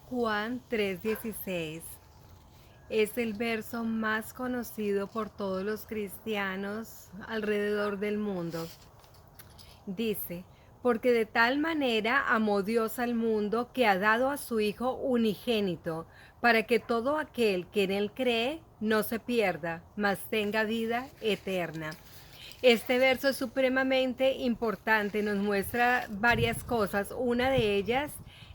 Juan 3:16 es el verso más conocido por todos los cristianos alrededor del mundo. Dice, porque de tal manera amó Dios al mundo que ha dado a su Hijo unigénito, para que todo aquel que en él cree no se pierda, mas tenga vida eterna. Este verso es supremamente importante, nos muestra varias cosas. Una de ellas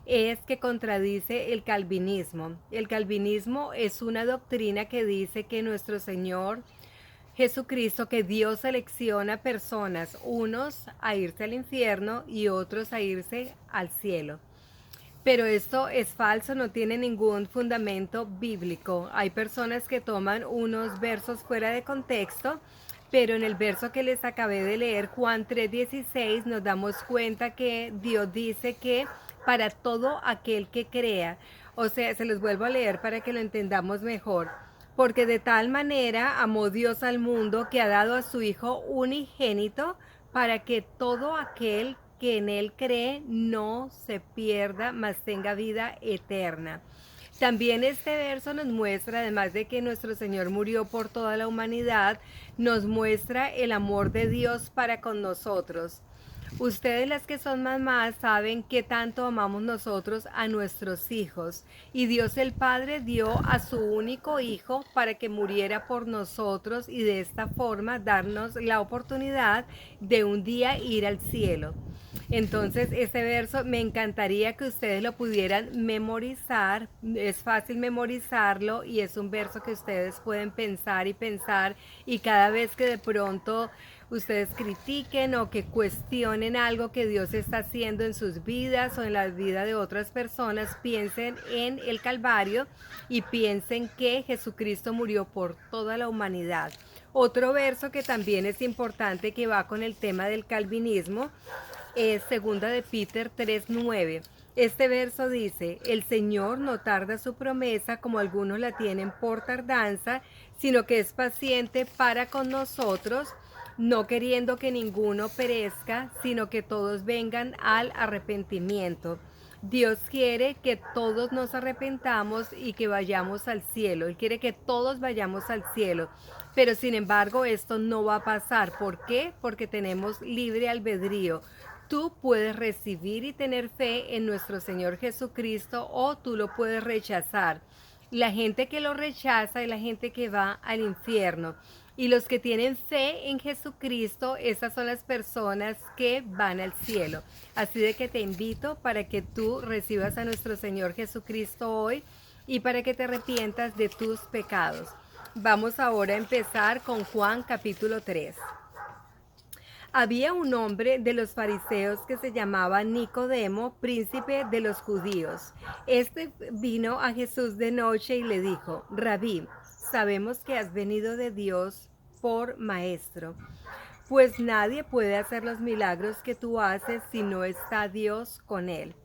es que contradice el calvinismo. El calvinismo es una doctrina que dice que nuestro Señor Jesucristo, que Dios selecciona personas, unos a irse al infierno y otros a irse al cielo. Pero esto es falso, no tiene ningún fundamento bíblico. Hay personas que toman unos versos fuera de contexto, pero en el verso que les acabé de leer, Juan 3:16, nos damos cuenta que Dios dice que para todo aquel que crea, o sea, se los vuelvo a leer para que lo entendamos mejor. Porque de tal manera amó Dios al mundo que ha dado a su Hijo unigénito para que todo aquel que en él cree no se pierda, mas tenga vida eterna. También este verso nos muestra, además de que nuestro Señor murió por toda la humanidad, nos muestra el amor de Dios para con nosotros. Ustedes las que son mamás saben qué tanto amamos nosotros a nuestros hijos, y Dios el Padre dio a su único hijo para que muriera por nosotros y de esta forma darnos la oportunidad de un día ir al cielo. Entonces, este verso me encantaría que ustedes lo pudieran memorizar. Es fácil memorizarlo y es un verso que ustedes pueden pensar y pensar, y cada vez que de pronto ustedes critiquen o que cuestionen algo que Dios está haciendo en sus vidas o en la vida de otras personas, piensen en el Calvario y piensen que Jesucristo murió por toda la humanidad. Otro verso que también es importante, que va con el tema del calvinismo, es segunda de Peter 3:9. Este verso dice, el Señor no tarda su promesa como algunos la tienen por tardanza, sino que es paciente para con nosotros, no queriendo que ninguno perezca, sino que todos vengan al arrepentimiento. Dios quiere que todos nos arrepentamos y que vayamos al cielo. Él quiere que todos vayamos al cielo. Pero sin embargo, esto no va a pasar. ¿Por qué? Porque tenemos libre albedrío. Tú puedes recibir y tener fe en nuestro Señor Jesucristo, o tú lo puedes rechazar. La gente que lo rechaza es la gente que va al infierno. Y los que tienen fe en Jesucristo, esas son las personas que van al cielo. Así de que te invito para que tú recibas a nuestro Señor Jesucristo hoy y para que te arrepientas de tus pecados. Vamos ahora a empezar con Juan capítulo 3. Había un hombre de los fariseos que se llamaba Nicodemo, príncipe de los judíos. Este vino a Jesús de noche y le dijo, Rabí, sabemos que has venido de Dios por maestro, pues nadie puede hacer los milagros que tú haces si no está Dios con él.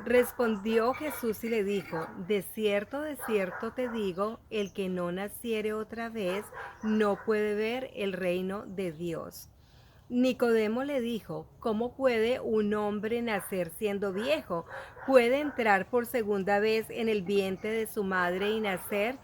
Respondió Jesús y le dijo, de cierto te digo, el que no naciere otra vez no puede ver el reino de Dios. Nicodemo le dijo, ¿cómo puede un hombre nacer siendo viejo? ¿Puede entrar por segunda vez en el vientre de su madre y nacer?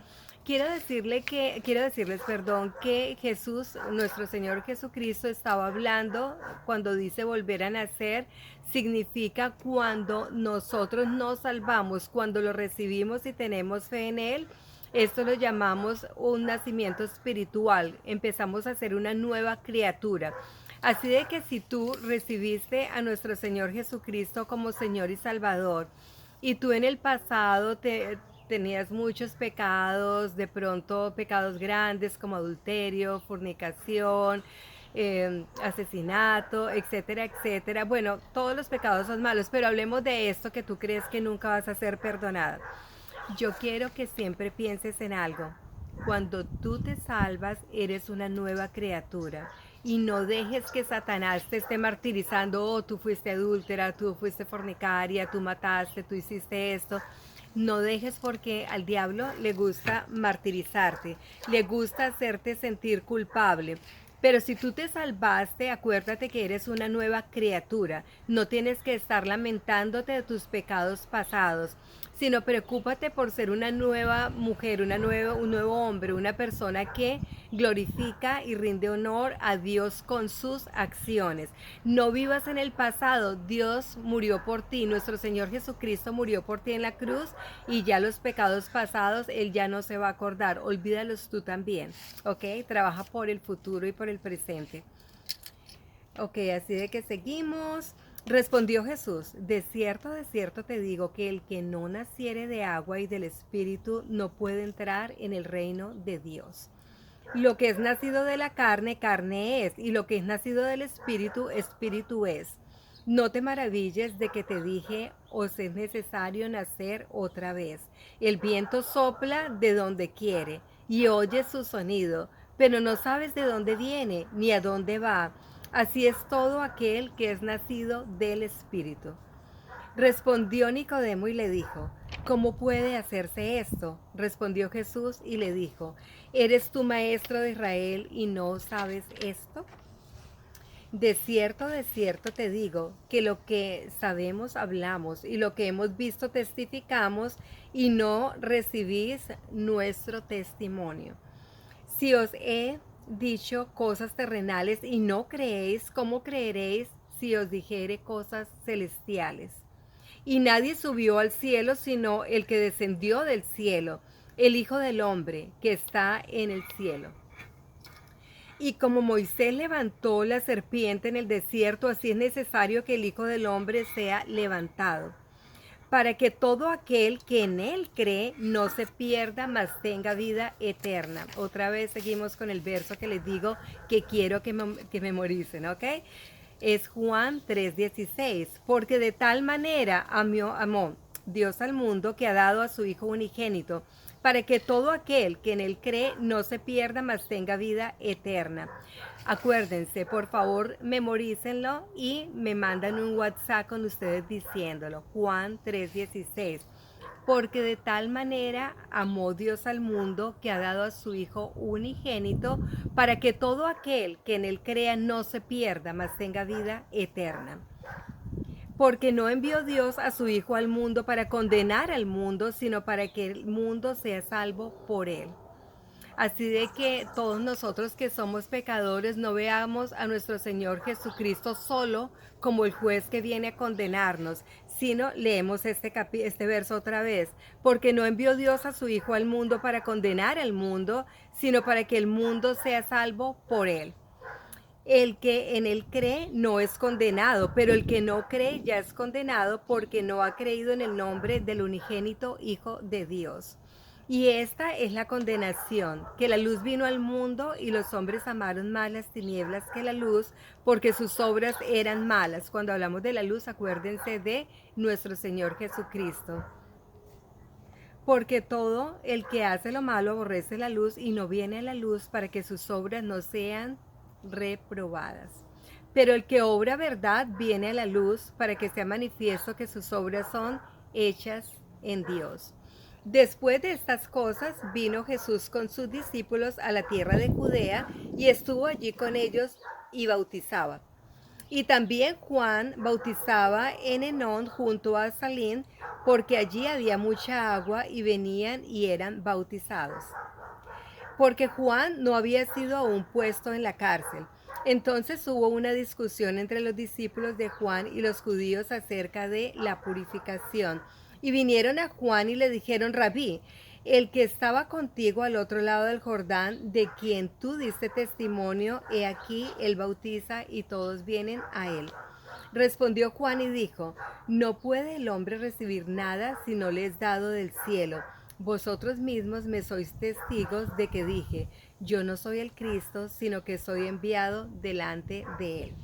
Quiero decirles, perdón, que Jesús, nuestro Señor Jesucristo, estaba hablando cuando dice volver a nacer, significa cuando nosotros nos salvamos, cuando lo recibimos y tenemos fe en Él. Esto lo llamamos un nacimiento espiritual. Empezamos a ser una nueva criatura. Así de que si tú recibiste a nuestro Señor Jesucristo como Señor y Salvador, y tú en el pasado tenías muchos pecados, de pronto pecados grandes como adulterio, fornicación, asesinato, etcétera, etcétera. Bueno, todos los pecados son malos, pero hablemos de esto que tú crees que nunca vas a ser perdonada. Yo quiero que siempre pienses en algo. Cuando tú te salvas, eres una nueva criatura. Y no dejes que Satanás te esté martirizando. Oh, tú fuiste adúltera, tú fuiste fornicaria, tú mataste, tú hiciste esto. No dejes, porque al diablo le gusta martirizarte, le gusta hacerte sentir culpable. Pero si tú te salvaste, acuérdate que eres una nueva criatura. No tienes que estar lamentándote de tus pecados pasados. sino preocúpate por ser una nueva mujer, un nuevo hombre, una persona que glorifica y rinde honor a Dios con sus acciones. No vivas en el pasado, Dios murió por ti, nuestro Señor Jesucristo murió por ti en la cruz y ya los pecados pasados Él ya no se va a acordar, olvídalos tú también, ¿ok? Trabaja por el futuro y por el presente. Ok, así de que seguimos. Respondió Jesús, de cierto te digo que el que no naciere de agua y del Espíritu no puede entrar en el reino de Dios. Lo que es nacido de la carne, carne es, y lo que es nacido del Espíritu, Espíritu es. No te maravilles de que te dije, os es necesario nacer otra vez. El viento sopla de donde quiere y oyes su sonido, pero no sabes de dónde viene ni a dónde va. Así es todo aquel que es nacido del Espíritu. Respondió Nicodemo y le dijo, ¿cómo puede hacerse esto? Respondió Jesús y le dijo, ¿eres tú maestro de Israel y no sabes esto? De cierto te digo que lo que sabemos hablamos y lo que hemos visto testificamos y no recibís nuestro testimonio. Si os he dicho cosas terrenales y no creéis, ¿cómo creeréis si os dijere cosas celestiales? Y nadie subió al cielo sino el que descendió del cielo, el Hijo del Hombre que está en el cielo. Y como Moisés levantó la serpiente en el desierto, así es necesario que el Hijo del Hombre sea levantado, para que todo aquel que en él cree no se pierda, mas tenga vida eterna. Otra vez seguimos con el verso que les digo que quiero que memoricen, ¿ok? Es Juan 3:16, porque de tal manera amó Dios al mundo que ha dado a su Hijo unigénito, para que todo aquel que en él cree no se pierda, mas tenga vida eterna. Acuérdense, por favor, memorícenlo y me mandan un WhatsApp con ustedes diciéndolo. Juan 3:16. Porque de tal manera amó Dios al mundo que ha dado a su Hijo unigénito para que todo aquel que en él crea no se pierda, mas tenga vida eterna. Porque no envió Dios a su Hijo al mundo para condenar al mundo, sino para que el mundo sea salvo por él. Así de que todos nosotros que somos pecadores no veamos a nuestro Señor Jesucristo solo como el juez que viene a condenarnos, sino leemos este verso otra vez, porque no envió Dios a su Hijo al mundo para condenar al mundo, sino para que el mundo sea salvo por él. El que en él cree no es condenado, pero el que no cree ya es condenado porque no ha creído en el nombre del unigénito Hijo de Dios. Y esta es la condenación, que la luz vino al mundo y los hombres amaron más las tinieblas que la luz, porque sus obras eran malas. Cuando hablamos de la luz, acuérdense de nuestro Señor Jesucristo. Porque todo el que hace lo malo aborrece la luz y no viene a la luz para que sus obras no sean reprobadas. Pero el que obra verdad viene a la luz para que sea manifiesto que sus obras son hechas en Dios. Después de estas cosas vino Jesús con sus discípulos a la tierra de Judea y estuvo allí con ellos y bautizaba. Y también Juan bautizaba en Enón junto a Salín, porque allí había mucha agua y venían y eran bautizados. Porque Juan no había sido aún puesto en la cárcel. Entonces hubo una discusión entre los discípulos de Juan y los judíos acerca de la purificación. Y vinieron a Juan y le dijeron, Rabí, el que estaba contigo al otro lado del Jordán, de quien tú diste testimonio, he aquí, él bautiza y todos vienen a él. Respondió Juan y dijo, no puede el hombre recibir nada si no le es dado del cielo. Vosotros mismos me sois testigos de que dije, yo no soy el Cristo, sino que soy enviado delante de él.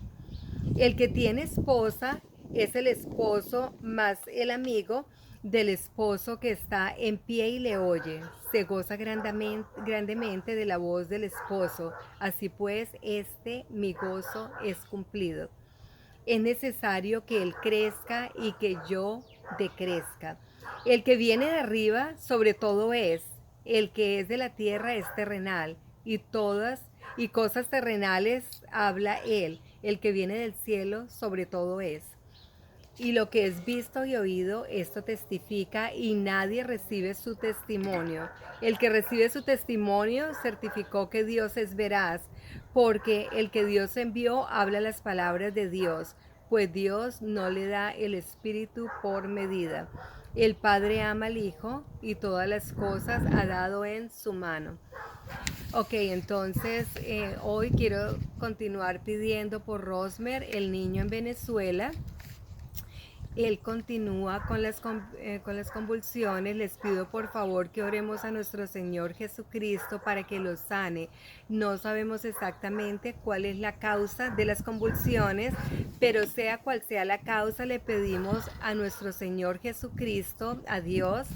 El que tiene esposa es el esposo más el amigo del esposo que está en pie y le oye. Se goza grandemente de la voz del esposo. Así pues, mi gozo es cumplido. Es necesario que él crezca y que yo decrezca. El que viene de arriba sobre todo es, el que es de la tierra es terrenal, y cosas terrenales habla él, el que viene del cielo sobre todo es. Y lo que es visto y oído, esto testifica, y nadie recibe su testimonio. El que recibe su testimonio certificó que Dios es veraz, porque el que Dios envió habla las palabras de Dios, pues Dios no le da el Espíritu por medida. El Padre ama al Hijo y todas las cosas ha dado en su mano. Ok, entonces hoy quiero continuar pidiendo por Rosmer, el niño en Venezuela. Él continúa con las convulsiones. Les pido por favor que oremos a nuestro Señor Jesucristo para que lo sane. No sabemos exactamente cuál es la causa de las convulsiones, pero sea cual sea la causa, le pedimos a nuestro Señor Jesucristo, a Dios,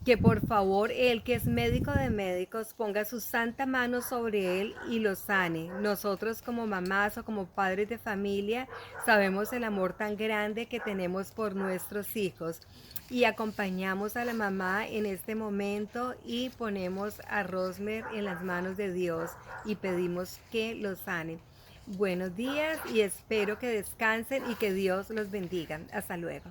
que por favor Él, que es médico de médicos, ponga su santa mano sobre él y lo sane. Nosotros como mamás o como padres de familia sabemos el amor tan grande que tenemos por nuestros hijos y acompañamos a la mamá en este momento y ponemos a Rosmer en las manos de Dios y pedimos que lo sane. Buenos días y espero que descansen y que Dios los bendiga. Hasta luego.